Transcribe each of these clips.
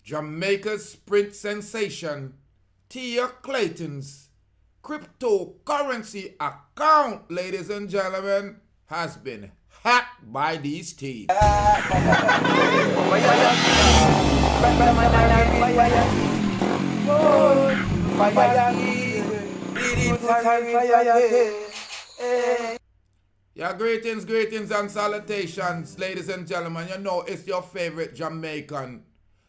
Jamaica's sprint sensation Tia Clayton's cryptocurrency account, ladies and gentlemen, has been hacked by these thieves. Yeah, greetings and salutations, ladies and gentlemen. You know it's your favorite Jamaican.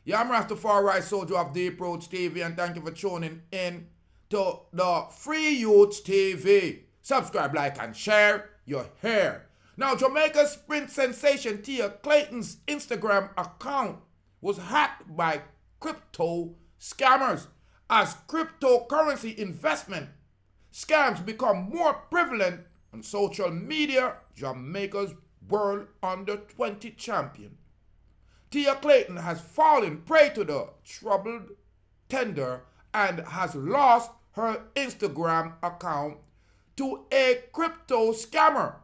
Yeah, I'm Rastafari, soldier of Deep Roots TV, and thank you for tuning in to the Free Youths TV. Subscribe, like, and share. You're here. Now, Jamaica's sprint sensation Tia Clayton's Instagram account was hacked by crypto scammers. As cryptocurrency investment scams become more prevalent on social media, Jamaica's World Under-20 champion Tia Clayton has fallen prey to the troubled tender and has lost her Instagram account to a crypto scammer.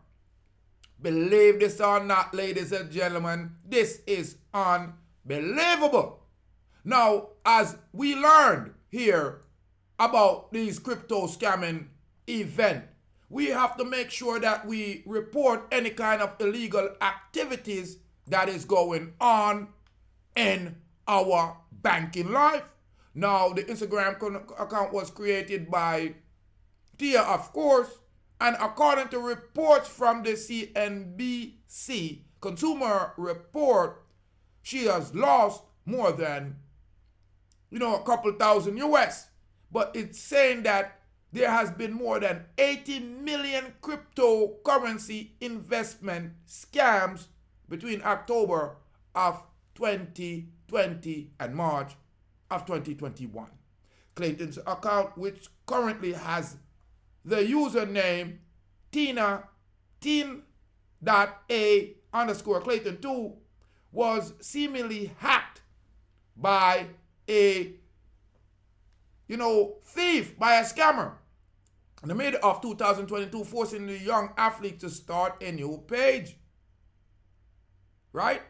Believe this or not, ladies and gentlemen, this is unbelievable. Now, as we learned here about these crypto scamming event, we have to make sure that we report any kind of illegal activities that is going on in our banking life. Now, the Instagram account was created by Tia, of course, and according to reports from the CNBC Consumer Report, she has lost more than, a couple thousand US. But it's saying that there has been more than 80 million cryptocurrency investment scams between October of 2020 and March of 2021. Clayton's account, which currently has the username teen.a_Clayton2, was seemingly hacked by a thief, by a scammer in the middle of 2022, forcing the young athlete to start a new page. Right?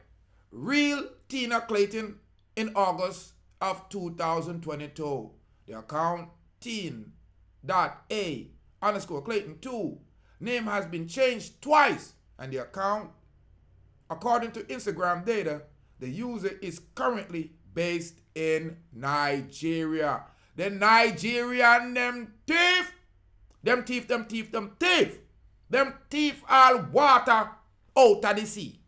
Real Tia Clayton in August of 2022. The account teen.a_Clayton2 name has been changed twice, and the account, according to Instagram data, the user is currently based in Nigeria. The Nigerian them thief all water out of the sea.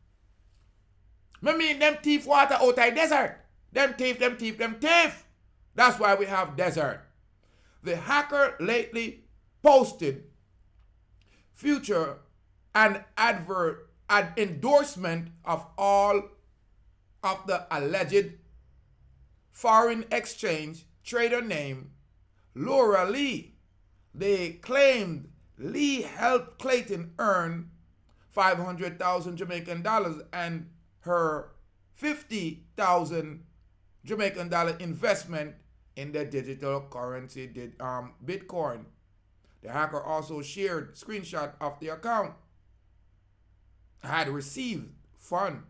I mean, them thief water out of the desert. Them thief. That's why we have desert. The hacker lately posted future and endorsement of all of the alleged foreign exchange trader named Laura Lee. They claimed Lee helped Clayton earn 500,000 Jamaican dollars and her 50,000 Jamaican dollar investment in the digital currency Bitcoin. The hacker also shared screenshot of the account had received fund.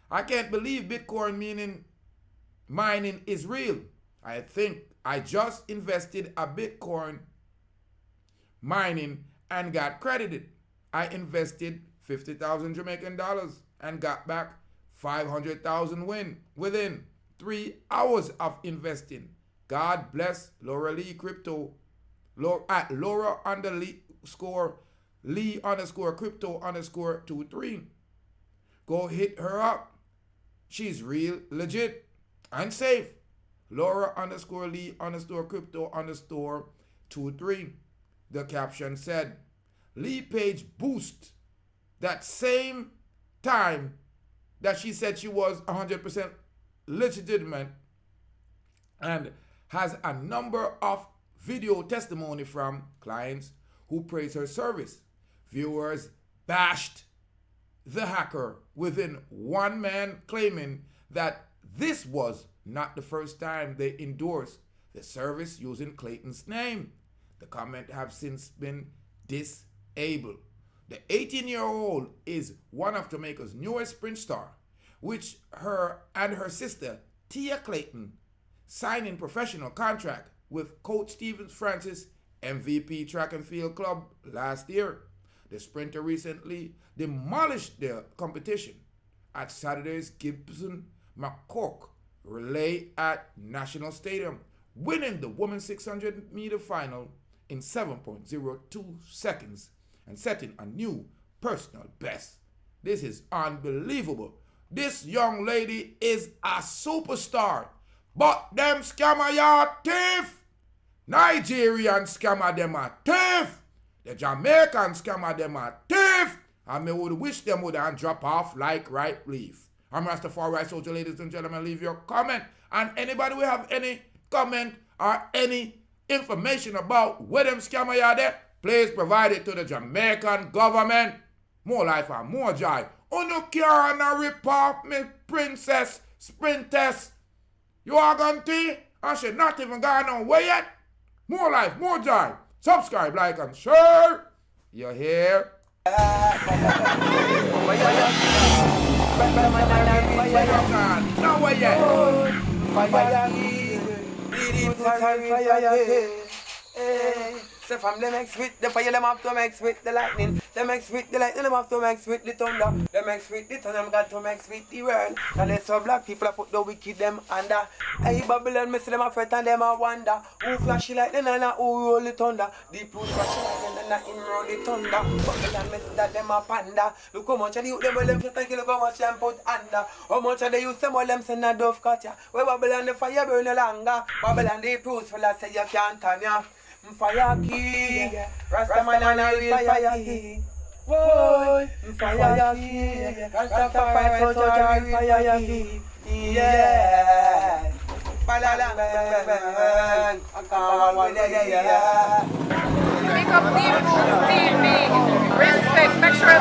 I can't believe Bitcoin mining is real. I think I just invested a Bitcoin mining and got credited. I invested 50,000 Jamaican dollars and got back 500,000 within 3 hours of investing. God bless Laura Lee Crypto. At Laura_Lee_Crypto_23. Go hit her up. She's real, legit, and safe. Laura_Lee_Crypto_23. The caption said, Lee page boost that same time that she said she was 100% legitimate, and has a number of video testimony from clients who praise her service. Viewers bashed the hacker, within one man claiming that this was not the first time they endorsed the service using Clayton's name. The comment have since been disabled. The 18-year-old is one of Jamaica's newest sprint star, which her and her sister Tia Clayton signing professional contract with Coach Stephen Francis MVP Track and Field Club last year. The sprinter recently demolished the competition at Saturday's Gibson McCook relay at National Stadium, winning the women's 600-meter final in 7.02 seconds and setting a new personal best. This is unbelievable. This young lady is a superstar. But them scammer ya thief. Nigerian scammer them a thief. The Jamaican scammer them a thief. And me would wish them would drop off like ripe leaf. I'm Rastafari soldier, ladies and gentlemen. Leave your comment. And anybody will have any comment or any information about where them scammer ya there, please provide it to the Jamaican government. More life and more joy. Uno can't rip off me princess sprintess. You are going to and she not even gone away yet. More life, more joy. Subscribe, like, and share. You hear? No way yet. So from them mix with the fire, them have to mix with the lightning. Them mix with the lightning, them have to mix with the thunder. Them mix with the thunder, them got to mix with the world. And they so black people put the wicked them under. Hey Babylon, me see them a fret and them a wonder. Who flashy like them and who roll the thunder. Deep root flashy like them and him roll the thunder. Babylon, me see that them a panda. Look how much of the youth them well them fret and look how much them put under. How much of the youth them well them send a dove cut ya. Where Babylon the fire burn no longer. Babylon the proofs for that say you can't turn ya. Fire king, Rasta man and a real fire king. Whoa, fire king, Rastafari soldier and fire king. Yeah, balalang bang, akawan yeah. Make up TV, respect, make sure